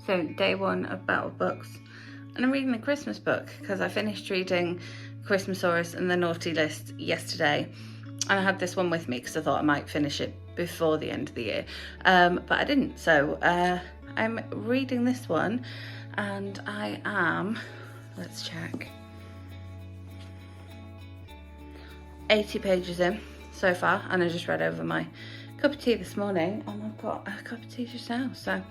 So day one of Bout of Books, and I'm reading the Christmas book because I finished reading Christmasaurus and the Naughty List yesterday, and I had this one with me because I thought I might finish it before the end of the year, but I didn't. So I'm reading this one, and I am, let's check, 80 pages in so far, and I just read over my cup of tea this morning, and I've got a cup of tea just now, so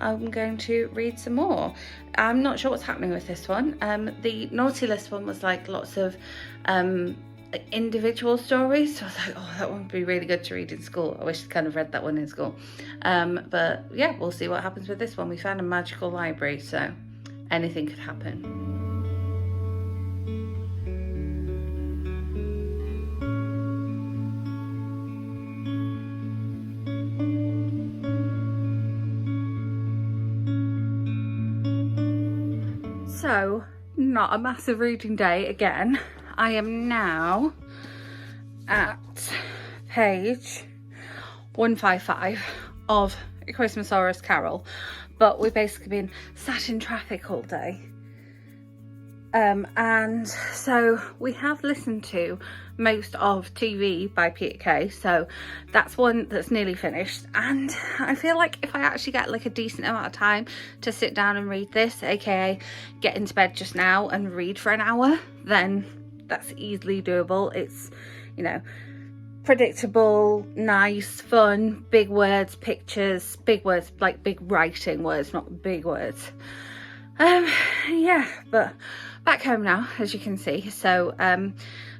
I'm going to read some more. I'm not sure what's happening with this one. The Naughty List one was like lots of individual stories, so I was like, oh, that one would be really good to read in school. I wish I'd kind of read that one in school, but yeah, we'll see what happens with this one. We found a magical library, so anything could happen. So, not a massive reading day again. I am now at page 155 of A Christmasaurus Carol, but we've basically been sat in traffic all day. And so we have listened to most of TV by Peter Kay, so that's one that's nearly finished, and I feel like if I actually get like a decent amount of time to sit down and read this, aka get into bed just now and read for an hour, then that's easily doable. It's, you know, predictable, nice, fun, big words, pictures, big words, like big writing words, not big words. Yeah, but back home now, as you can see. So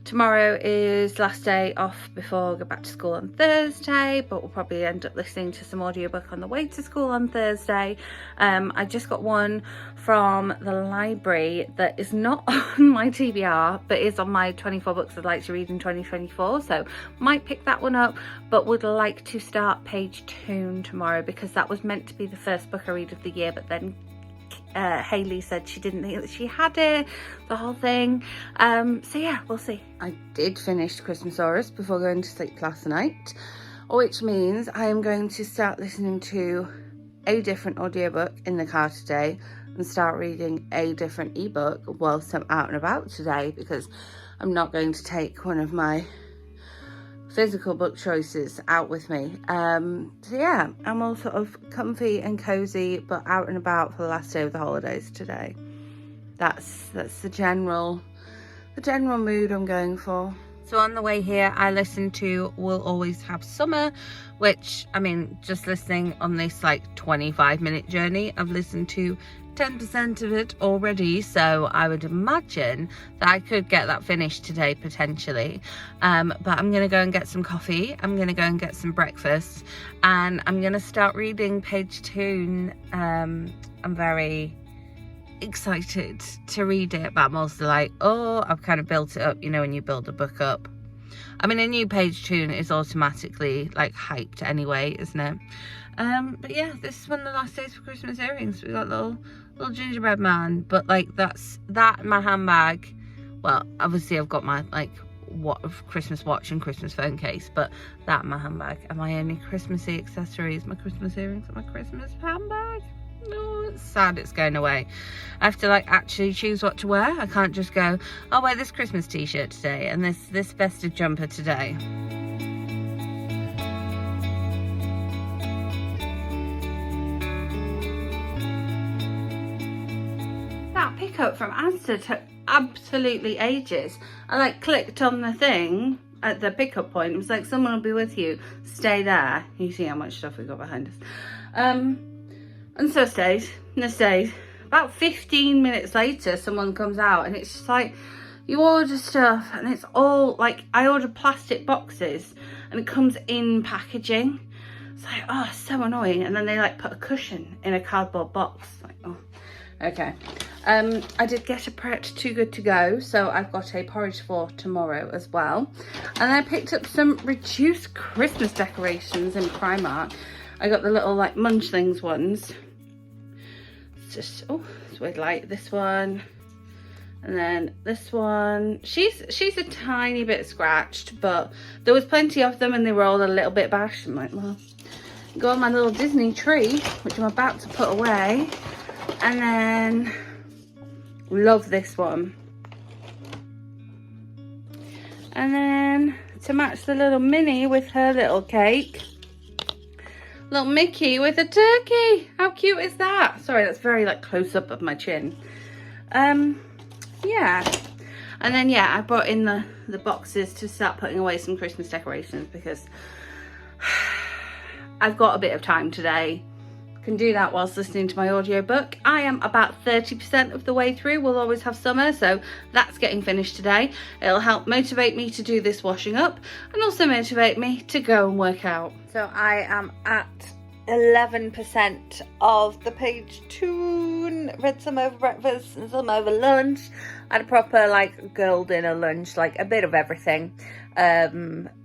tomorrow is last day off before I go back to school on Thursday, but we'll probably end up listening to some audiobook on the way to school on Thursday. I just got one from the library that is not on my TBR, but is on my 24 books I'd like to read in 2024, so might pick that one up, but would like to start Page Toon tomorrow, because that was meant to be the first book I read of the year, but then Hayley said she didn't think that she had it, the whole thing. So yeah, we'll see. I did finish Christmasaurus before going to sleep last night, which means I am going to start listening to a different audiobook in the car today and start reading a different ebook whilst I'm out and about today, because I'm not going to take one of my physical book choices out with me. So yeah, I'm all sort of comfy and cozy, but out and about for the last day of the holidays today. That's the general mood I'm going for. So on the way here, I listened to We'll Always Have Summer, which, I mean, just listening on this like 25-minute journey, I've listened to 10% of it already, so I would imagine that I could get that finished today potentially, but I'm gonna go and get some coffee, I'm gonna go and get some breakfast, and I'm gonna start reading Page Toon. I'm very excited to read it, but I'm also like, oh, I've kind of built it up, you know, when you build a book up. I mean, a new Page Toon is automatically like hyped anyway, isn't it? But yeah, this is one of the last days for Christmas earrings. We got little gingerbread man, but like that's that, my handbag. Well, obviously I've got my like Christmas watch and Christmas phone case, but that, my handbag, and my only Christmassy accessories, my Christmas earrings and my Christmas handbag. No, it's sad it's going away. I have to like actually choose what to wear. I can't just go, I'll wear this Christmas t-shirt today and this festive jumper today. That pickup from Asda took absolutely ages. I like clicked on the thing at the pickup point. It was like, someone will be with you, stay there. You see how much stuff we got behind us. And so stayed. About 15 minutes later, someone comes out, and it's just like, you order stuff and it's all like, I ordered plastic boxes and it comes in packaging. It's like, oh, so annoying. And then they like put a cushion in a cardboard box. Like, oh, okay. I did get a Pret Too Good To Go, so I've got a porridge for tomorrow as well. And I picked up some reduced Christmas decorations in Primark. I got the little like munchlings ones. It's just, oh, it's weird, like this one, and then this one. She's a tiny bit scratched, but there was plenty of them and they were all a little bit bashed. I'm like, well, go on my little Disney tree, which I'm about to put away. And then, love this one. And then, to match the little Minnie with her little cake, little Mickey with a turkey. How cute is that? Sorry, that's very like close up of my chin. Yeah. And then, yeah, I brought in the boxes to start putting away some Christmas decorations because I've got a bit of time today. Can do that whilst listening to my audiobook. I am about 30% of the way through We'll Always Have Summer, so that's getting finished today. It'll help motivate me to do this washing up and also motivate me to go and work out. So I am at 11% of the page 2. Read some over breakfast and some over lunch. I had a proper like girl dinner lunch, like a bit of everything.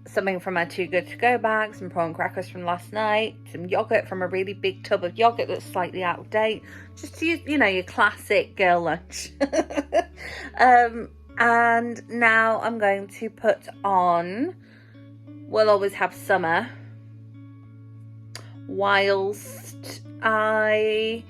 Something from my Too Good To Go bag, some prawn crackers from last night, some yogurt from a really big tub of yogurt that's slightly out of date. Just you know, your classic girl lunch. And now I'm going to put on We'll Always Have Summer whilst I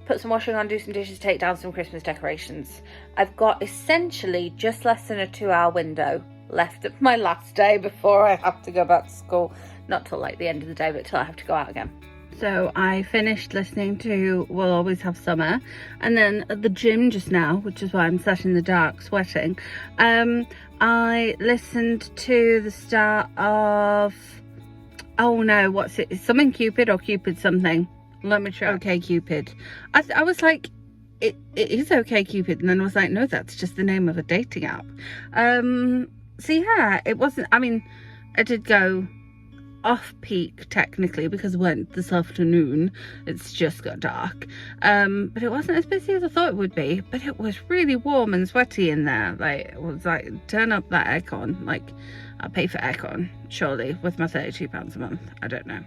put some washing on, do some dishes, take down some Christmas decorations. I've got essentially just less than a 2-hour window left of my last day before I have to go back to school. Not till like the end of the day, but till I have to go out again. So I finished listening to We'll Always Have Summer, and then at the gym just now, which is why I'm sat in the dark sweating, I listened to the start of, oh no, what's it? It's something Cupid or Cupid something. Let me try. Okay Cupid. I was like, it is Okay Cupid, and then I was like, no, that's just the name of a dating app. So yeah, it wasn't, I mean, I did go off peak technically because it went this afternoon. It's just got dark. But it wasn't as busy as I thought it would be. But it was really warm and sweaty in there. Like, it was like, turn up that aircon. Like, I'll pay for aircon, surely, with my £32 a month. I don't know.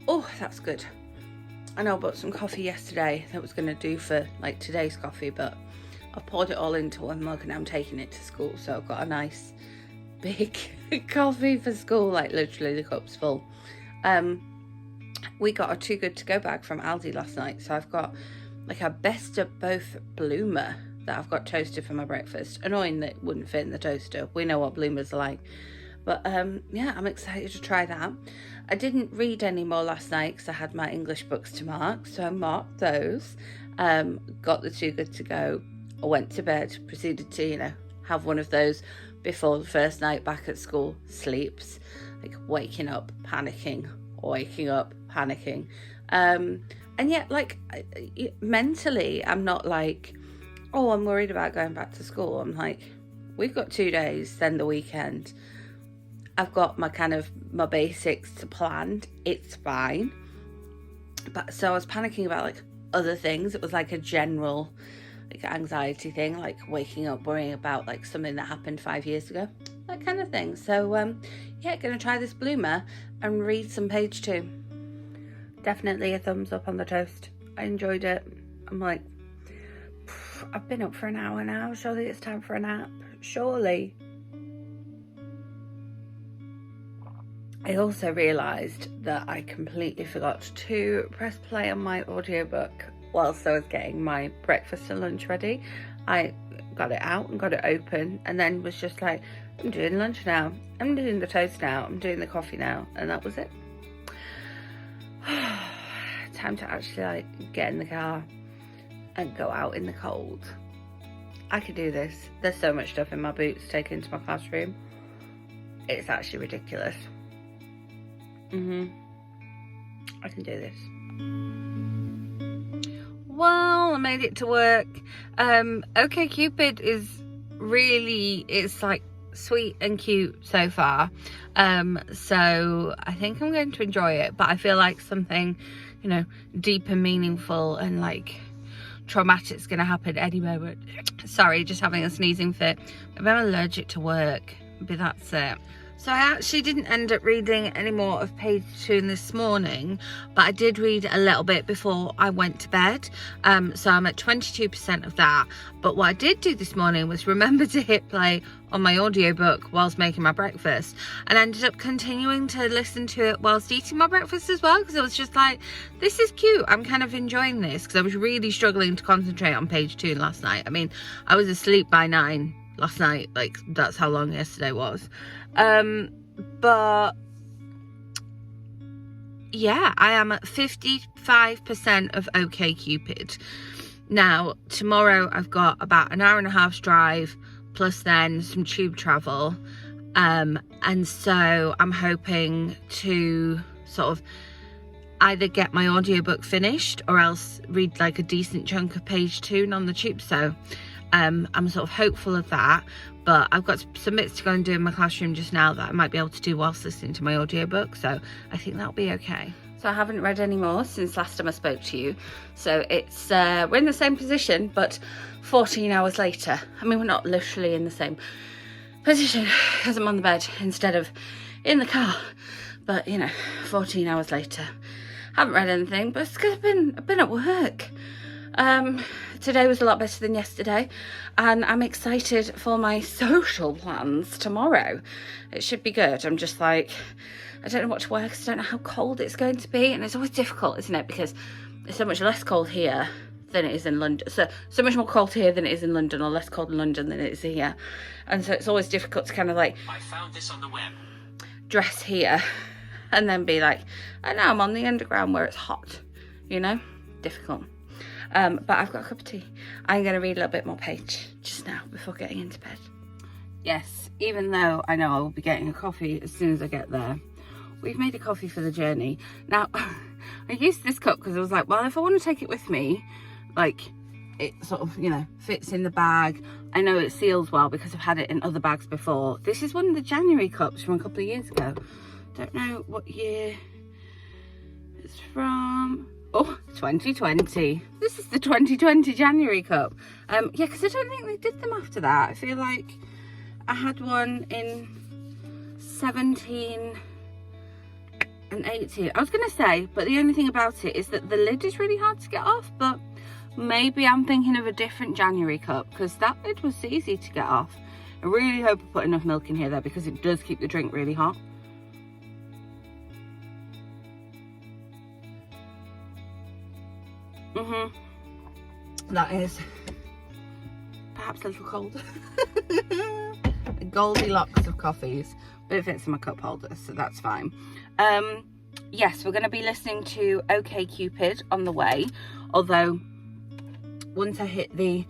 Oh, that's good. I know I bought some coffee yesterday that was going to do for like today's coffee, but I've poured it all into one mug and I'm taking it to school. So I've got a nice big coffee for school, like literally the cup's full. We got a Too Good To Go bag from Aldi last night. So I've got like a best of both bloomer that I've got toasted for my breakfast. Annoying that it wouldn't fit in the toaster. We know what bloomers are like. But yeah, I'm excited to try that. I didn't read any more last night because I had my English books to mark, so I marked those. Got the Too Good To Go. I went to bed, proceeded to, you know, have one of those before the first night back at school. Sleeps, like waking up, panicking, waking up, panicking. And yet, like, mentally, I'm not like, oh, I'm worried about going back to school. I'm like, we've got 2 days, then the weekend. I've got my my basics to planned. It's fine. But so I was panicking about like other things. It was like a general like anxiety thing, like waking up worrying about like something that happened 5 years ago, that kind of thing. So yeah, gonna try this bloomer and read some page 2. Definitely a thumbs up on the toast. I enjoyed it. I'm like, I've been up for an hour now. Surely it's time for a nap. Surely. I also realised that I completely forgot to press play on my audiobook whilst I was getting my breakfast and lunch ready. I got it out and got it open and then was just like, I'm doing lunch now, I'm doing the toast now, I'm doing the coffee now, and that was it. Time to actually like get in the car and go out in the cold. I could do this. There's so much stuff in my boots to take into my classroom. It's actually ridiculous. I can do this. Well, I made it to work. Okay Cupid is really, it's like sweet and cute so far. So I think I'm going to enjoy it, but I feel like something, you know, deep and meaningful and like traumatic is going to happen any moment. Sorry, just having a sneezing fit. Maybe I'm allergic to work. Maybe that's it. So I actually didn't end up reading any more of page 2 this morning, but I did read a little bit before I went to bed. So I'm at 22% of that. But what I did do this morning was remember to hit play on my audiobook whilst making my breakfast, and I ended up continuing to listen to it whilst eating my breakfast as well, because I was just like, this is cute, I'm kind of enjoying this, because I was really struggling to concentrate on page 2 last night. I mean, I was asleep by 9 last night, like that's how long yesterday was. But yeah, I am at 55% of OkCupid. Now tomorrow I've got about an hour and a half's drive plus then some tube travel, and so I'm hoping to sort of either get my audiobook finished or else read like a decent chunk of page 2 on the tube. So I'm sort of hopeful of that, but I've got some bits to go and do in my classroom just now that I might be able to do whilst listening to my audiobook, so I think that'll be okay. So I haven't read any more since last time I spoke to you, so it's we're in the same position but 14 hours later. I mean, we're not literally in the same position because I'm on the bed instead of in the car, but you know, 14 hours later. Haven't read anything, but it's because I've been at work. Today was a lot better than yesterday, and I'm excited for my social plans tomorrow. It should be good. I'm just like, I don't know what to wear because I don't know how cold it's going to be, and it's always difficult, isn't it, because it's so much less cold here than it is in London, so much more cold here than it is in London, or less cold in London than it is here, and so it's always difficult to kind of like, I found this on the web, dress here and then be like, oh no, I'm on the underground where it's hot, you know, difficult. But I've got a cup of tea. I'm going to read a little bit more page just now before getting into bed. Yes, even though I know I will be getting a coffee as soon as I get there, we've made a coffee for the journey. Now, I used this cup because I was like, well, if I want to take it with me, like, it sort of, you know, fits in the bag. I know it seals well because I've had it in other bags before. This is one of the January cups from a couple of years ago. Don't know what year it's from. Oh, 2020. This is the 2020 January cup. Yeah, because I don't think they did them after that. I feel like I had one in 17 and 18. I was going to say, but the only thing about it is that the lid is really hard to get off, but maybe I'm thinking of a different January cup because that lid was easy to get off. I really hope I put enough milk in here though, because it does keep the drink really hot. That is perhaps a little cold. The Goldilocks of coffees, but it fits in my cup holder, so that's fine. Yes, we're going to be listening to OkCupid on the way, although once I hit the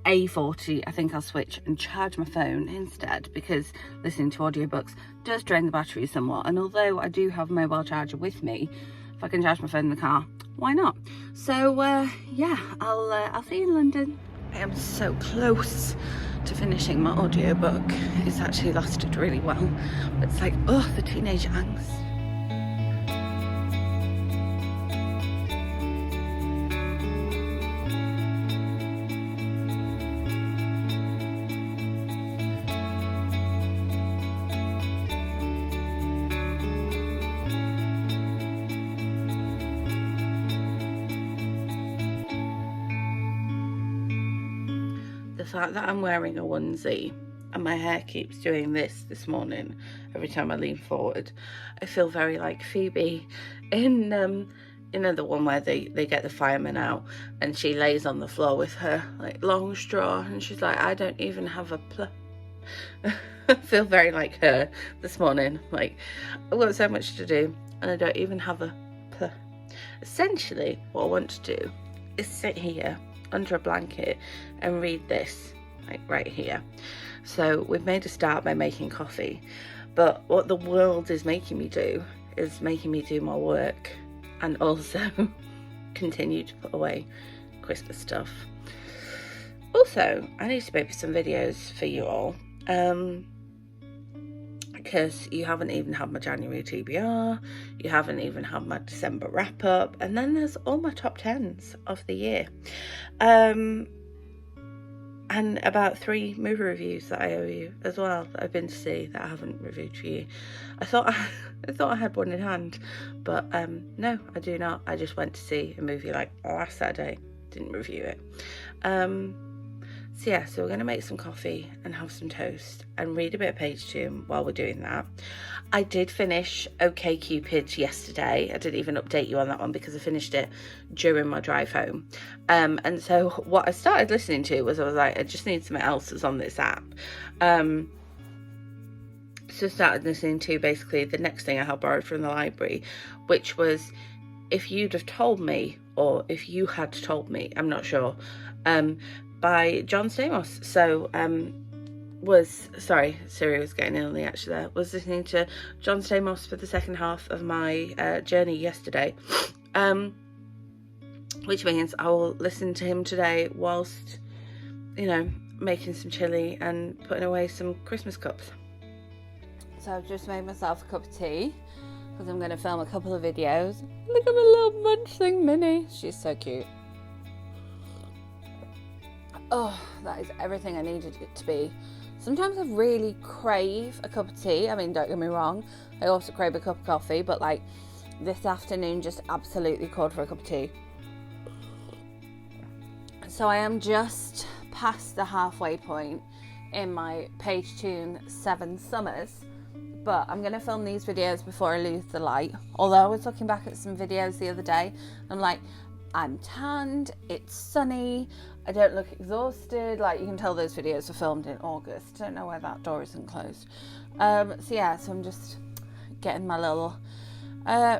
A40 I think I'll switch and charge my phone instead, because listening to audiobooks does drain the battery somewhat, and although I do have a mobile charger with me, if I can charge my phone in the car, why not? So yeah, I'll see you in London. I am so close to finishing my audiobook. It's actually lasted really well, but it's like, oh, the teenage angst. The fact that I'm wearing a onesie and my hair keeps doing this morning every time I lean forward, I feel very like Phoebe in you know, the one where they get the firemen out and she lays on the floor with her like long straw and she's like, I don't even have a I feel very like her this morning. Like, I've got so much to do and I don't even have a Essentially what I want to do is sit here under a blanket and read this, like right here. So we've made a start by making coffee, but what the world is making me do is making me do my work and also continue to put away Christmas stuff. Also, I need to make some videos for you all, because you haven't even had my January TBR, you haven't even had my December wrap up, and then there's all my top 10s of the year. and about 3 movie reviews that I owe you as well, that I've been to see that I haven't reviewed for you. I thought I had one in hand, but no, I do not. I just went to see a movie like last Saturday, didn't review it. So yeah, so we're going to make some coffee and have some toast and read a bit of page 2 while we're doing that. I did finish OkCupid yesterday. I didn't even update you on that one because I finished it during my drive home. And so what I started listening to was, I was like, I just need something else that's on this app. So I started listening to basically the next thing I had borrowed from the library, which was If You'd Have Told Me, or If You Had Told Me, I'm not sure, by John Stamos. So Siri was getting in on the action there. Was listening to John Stamos for the second half of my journey yesterday, which means I will listen to him today whilst, you know, making some chili and putting away some Christmas cups. So I've just made myself a cup of tea because I'm going to film a couple of videos. Look at my little munch thing, Minnie. She's so cute. Oh, that is everything I needed it to be. Sometimes I really crave a cup of tea. I mean, don't get me wrong, I also crave a cup of coffee, but like this afternoon just absolutely called for a cup of tea. So I am just past the halfway point in my page tune 7 summers, but I'm going to film these videos before I lose the light. Although I was looking back at some videos the other day, I'm like, I'm tanned, it's sunny, I don't look exhausted. Like, you can tell those videos were filmed in August. I don't know why that door isn't closed. So I'm just getting my little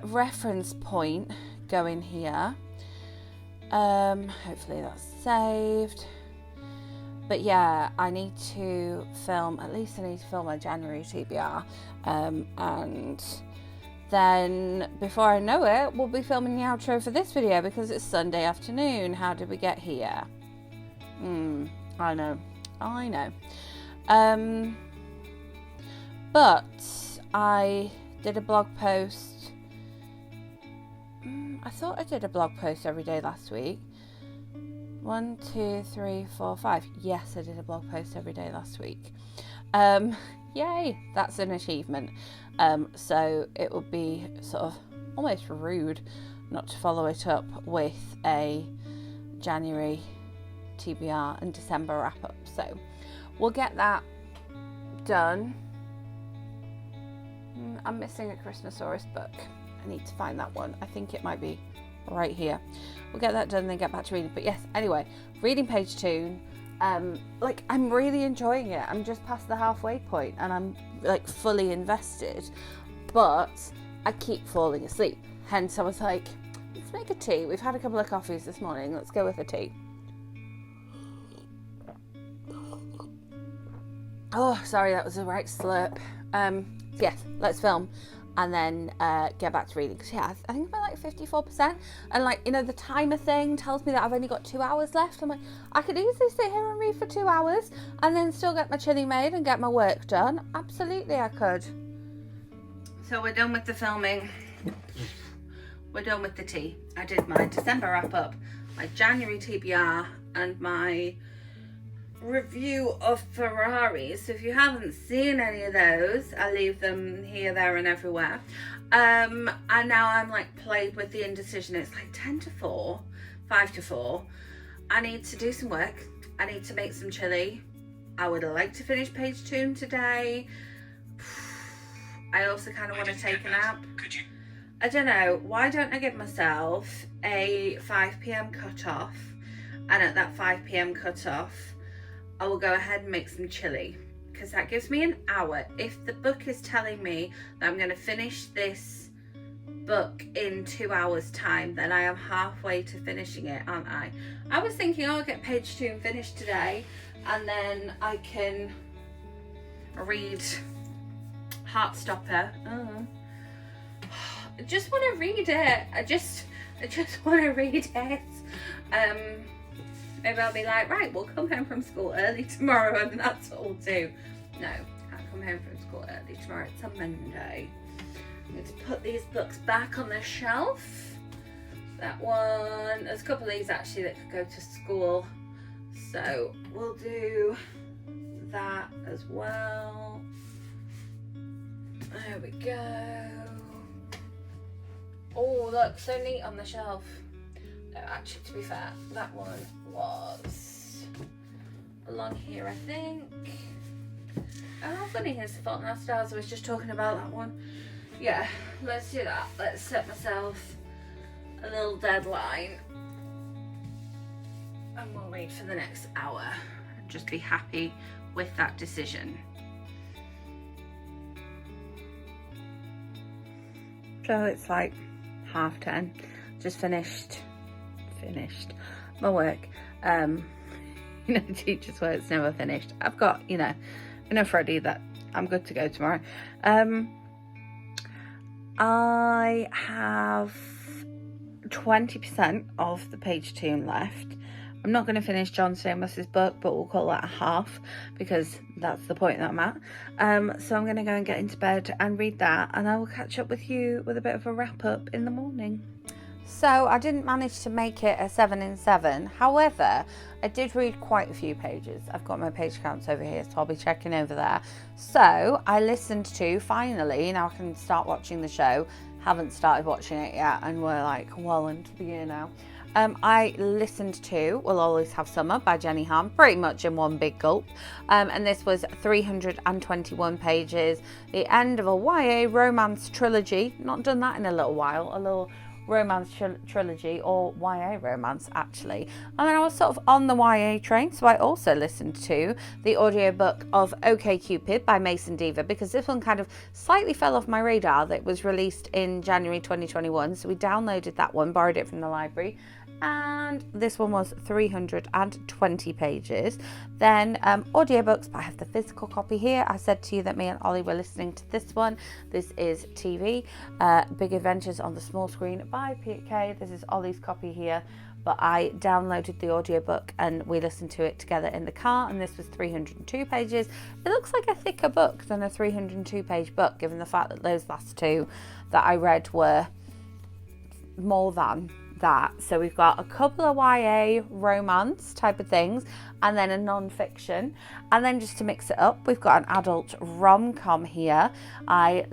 reference point going here. Hopefully that's saved. But yeah, I need to film my January TBR, and then before I know it, we'll be filming the outro for this video because it's Sunday afternoon. How did we get here? I know. But I did a blog post. I thought I did a blog post every day last week. 1, 2, 3, 4, 5. Yes, I did a blog post every day last week. Yay, that's an achievement. So it would be sort of almost rude not to follow it up with a January TBR and December wrap up. So we'll get that done. I'm missing a Christmasaurus book. I need to find that one. I think it might be right here. We'll get that done and then get back to reading. But yes, anyway, reading page 2. Like, I'm really enjoying it. I'm just past the halfway point and I'm like fully invested, but I keep falling asleep. Hence I was like, let's make a tea. We've had a couple of coffees this morning. Let's go with a tea. Oh, sorry, that was the right slurp. Yes, let's film and then get back to reading. Because yeah, I think I'm like 54%. And like, you know, the timer thing tells me that I've only got 2 hours left. I'm like, I could easily sit here and read for 2 hours and then still get my chili made and get my work done. Absolutely, I could. So we're done with the filming. We're done with the tea. I did my December wrap up, my January TBR, and my review of Ferraris. So if you haven't seen any of those, I leave them here, there and everywhere. And now I'm like plagued with the indecision. It's like 10 to 4, 5 to 4. I need to do some work. I need to make some chili. I would like to finish page 2 today. I also kind of want to take a nap. I don't know, why don't I give myself a 5 p.m. cut-off, and at that 5 p.m. cut-off I will go ahead and make some chili, because that gives me an hour. If the book is telling me that I'm going to finish this book in 2 hours time, then I am halfway to finishing it, aren't I? I was thinking, oh, I'll get page 2 and finish today, and then I can read Heartstopper. I just want to read it. I just want to read it. Maybe I'll be like, right, we'll come home from school early tomorrow and that's what we'll do. No, can't come home from school early tomorrow. It's a Monday. I'm going to put these books back on the shelf. That one, there's a couple of these actually that could go to school. So we'll do that as well. There we go. Oh, look, so neat on the shelf. No, actually, to be fair, that one was along here, I think. Oh, funny, here's The Fault in Our Stars. I was just talking about that one. Yeah, let's do that. Let's set myself a little deadline. And we'll read for the next hour. And just be happy with that decision. So it's like 10:30. Just finished my work. Teachers' work's never finished. I've got, enough ready that I'm good to go tomorrow. I have 20% of the page 2 left. I'm not going to finish John Stamos's book, but we'll call that a half because that's the point that I'm at. So I'm going to go and get into bed and read that, and I will catch up with you with a bit of a wrap up in the morning. So I didn't manage to make it a 7 in 7. However, I did read quite a few pages. I've got my page counts over here, so I'll be checking over there. So I listened to, finally, now I can start watching the show. Haven't started watching it yet, and we're like well into the year now. I listened to We'll Always Have Summer by Jenny Han, pretty much in one big gulp. And this was 321 pages, the end of a YA romance trilogy. Not done that in a little while, a little romance trilogy, or YA romance actually. And then I was sort of on the YA train, so I also listened to the audiobook of OK Cupid by Mason Diva, because this one kind of slightly fell off my radar that it was released in January 2021. So we downloaded that one, borrowed it from the library, and this one was 320 pages. Then audiobooks, but I have the physical copy here. I said to you that me and Ollie were listening to this one. This is TV, Big Adventures on the Small Screen by Peter Kay. This is Ollie's copy here, but I downloaded the audiobook and we listened to it together in the car, and this was 302 pages. It looks like a thicker book than a 302 page book, given the fact that those last two that I read were more than that. So we've got a couple of YA romance type of things, and then a non-fiction, and then just to mix it up, we've got an adult rom-com here. I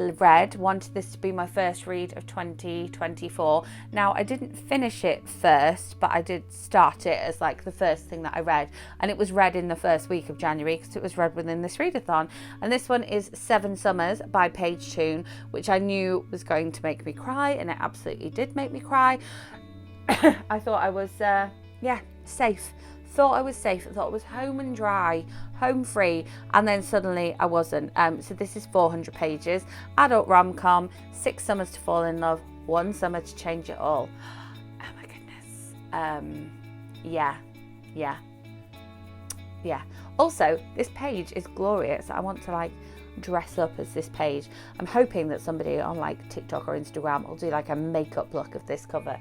wanted this to be my first read of 2024. Now I didn't finish it first, but I did start it as like the first thing that I read, and it was read in the first week of January because it was read within this readathon. And this one is 7 Summers by Paige Toon, which I knew was going to make me cry, and it absolutely did make me cry. I thought I was safe. Thought I was safe. I thought I was home and dry, home free, and then suddenly I wasn't. So this is 400 pages, adult rom-com, 6 summers to fall in love, 1 summer to change it all. Oh my goodness. Yeah. Also, this page is glorious. I want to dress up as this page. I'm hoping that somebody on TikTok or Instagram will do a makeup look of this cover.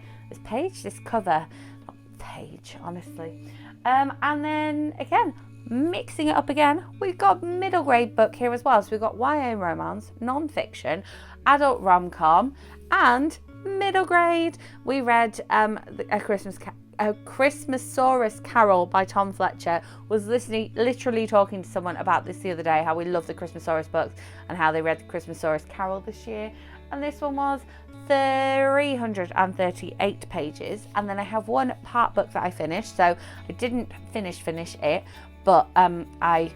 This cover, not page, honestly. And then again, mixing it up again, we've got middle grade book here as well. So we've got YA romance, non-fiction, adult rom-com, and middle grade. We read A Christmasaurus Carol by Tom Fletcher. Was literally talking to someone about this the other day, how we love the Christmasaurus books and how they read the Christmasaurus Carol this year. And this one was 338 pages. And then I have one part book that I finished. So I didn't finish it, but it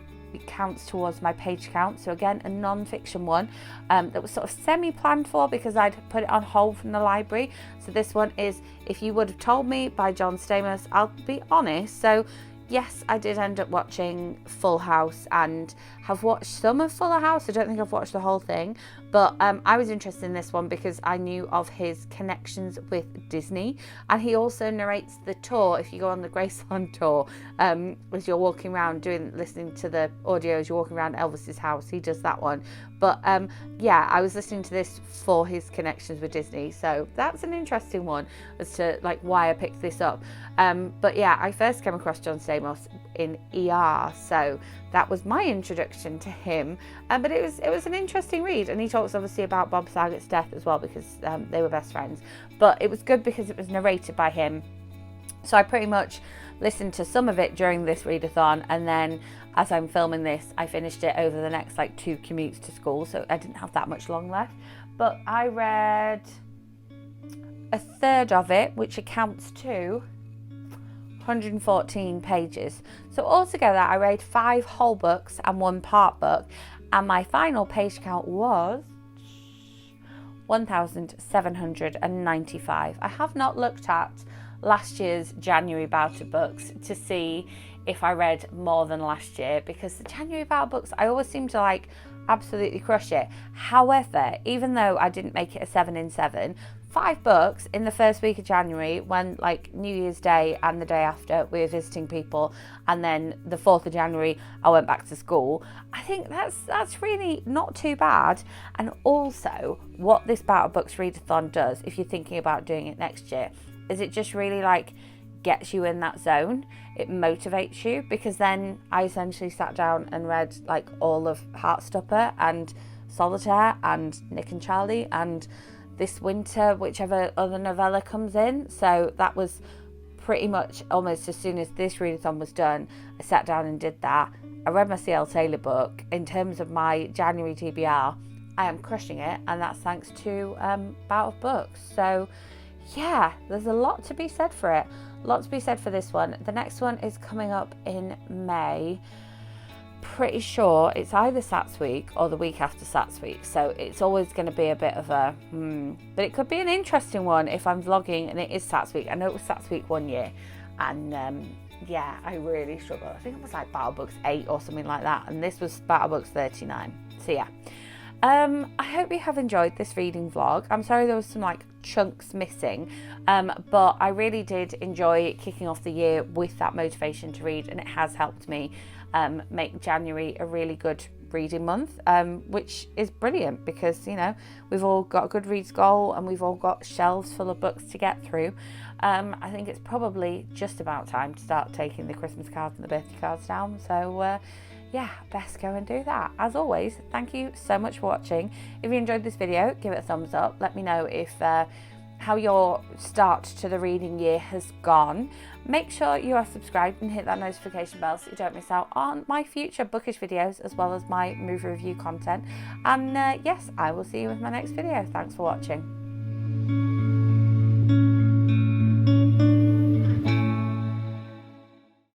counts towards my page count. So again, a non-fiction one that was sort of semi-planned for because I'd put it on hold from the library. So this one is If You Would Have Told Me by John Stamos. I'll be honest. So yes, I did end up watching Full House and have watched some of Fuller House. I don't think I've watched the whole thing, but I was interested in this one because I knew of his connections with Disney, and he also narrates the tour. If you go on the Graceland tour, as you're walking around listening to the audio as you're walking around Elvis's house, he does that one. But yeah, I was listening to this for his connections with Disney, so that's an interesting one as to why I picked this up. But yeah, I first came across John Stamos in ER, so that was my introduction to him. But it was an interesting read, and he talks obviously about Bob Saget's death as well because they were best friends. But it was good because it was narrated by him. So I pretty much listened to some of it during this readathon, and then as I'm filming this, I finished it over the next like 2 commutes to school, so I didn't have that much long left. But I read a third of it, which accounts to 114 pages. So altogether I read 5 whole books and 1 part book, and my final page count was 1,795. I have not looked at last year's January Bout of Books to see if I read more than last year, because the January Bout of Books, I always seem to like absolutely crush it. However, even though I didn't make it a 7 in 7, 5 books in the first week of January, when like New Year's Day and the day after we were visiting people, and then the 4th of January I went back to school, I think that's really not too bad. And also what this Bout of Books Readathon does, if you're thinking about doing it next year, is it just really like gets you in that zone. It motivates you, because then I essentially sat down and read like all of Heartstopper and Solitaire and Nick and Charlie and this winter whichever other novella comes in. So that was pretty much almost as soon as this readathon was done, I sat down and did that. I read my C.L. Taylor book. In terms of my January TBR, I am crushing it, and that's thanks to Bout of Books. So yeah, there's a lot to be said for it. A lot to be said for this one. The next one is coming up in May. Pretty sure it's either Sats Week or the week after Sats Week, so it's always going to be a bit of a but it could be an interesting one if I'm vlogging and it is Sats Week. I know it was Sats Week one year, and yeah, I really struggled. I think it was like Bout of Books 8 or something like that, and this was Bout of Books 39. So yeah, I hope you have enjoyed this reading vlog. I'm sorry there was some like chunks missing, but I really did enjoy kicking off the year with that motivation to read, and it has helped me make January a really good reading month, which is brilliant, because you know we've all got a Goodreads goal and we've all got shelves full of books to get through. I think it's probably just about time to start taking the Christmas cards and the birthday cards down, so yeah, best go and do that. As always, thank you so much for watching. If you enjoyed this video, give it a thumbs up. Let me know if how your start to the reading year has gone. Make sure you are subscribed and hit that notification bell so you don't miss out on my future bookish videos, as well as my movie review content. And yes, I will see you with my next video. Thanks for watching.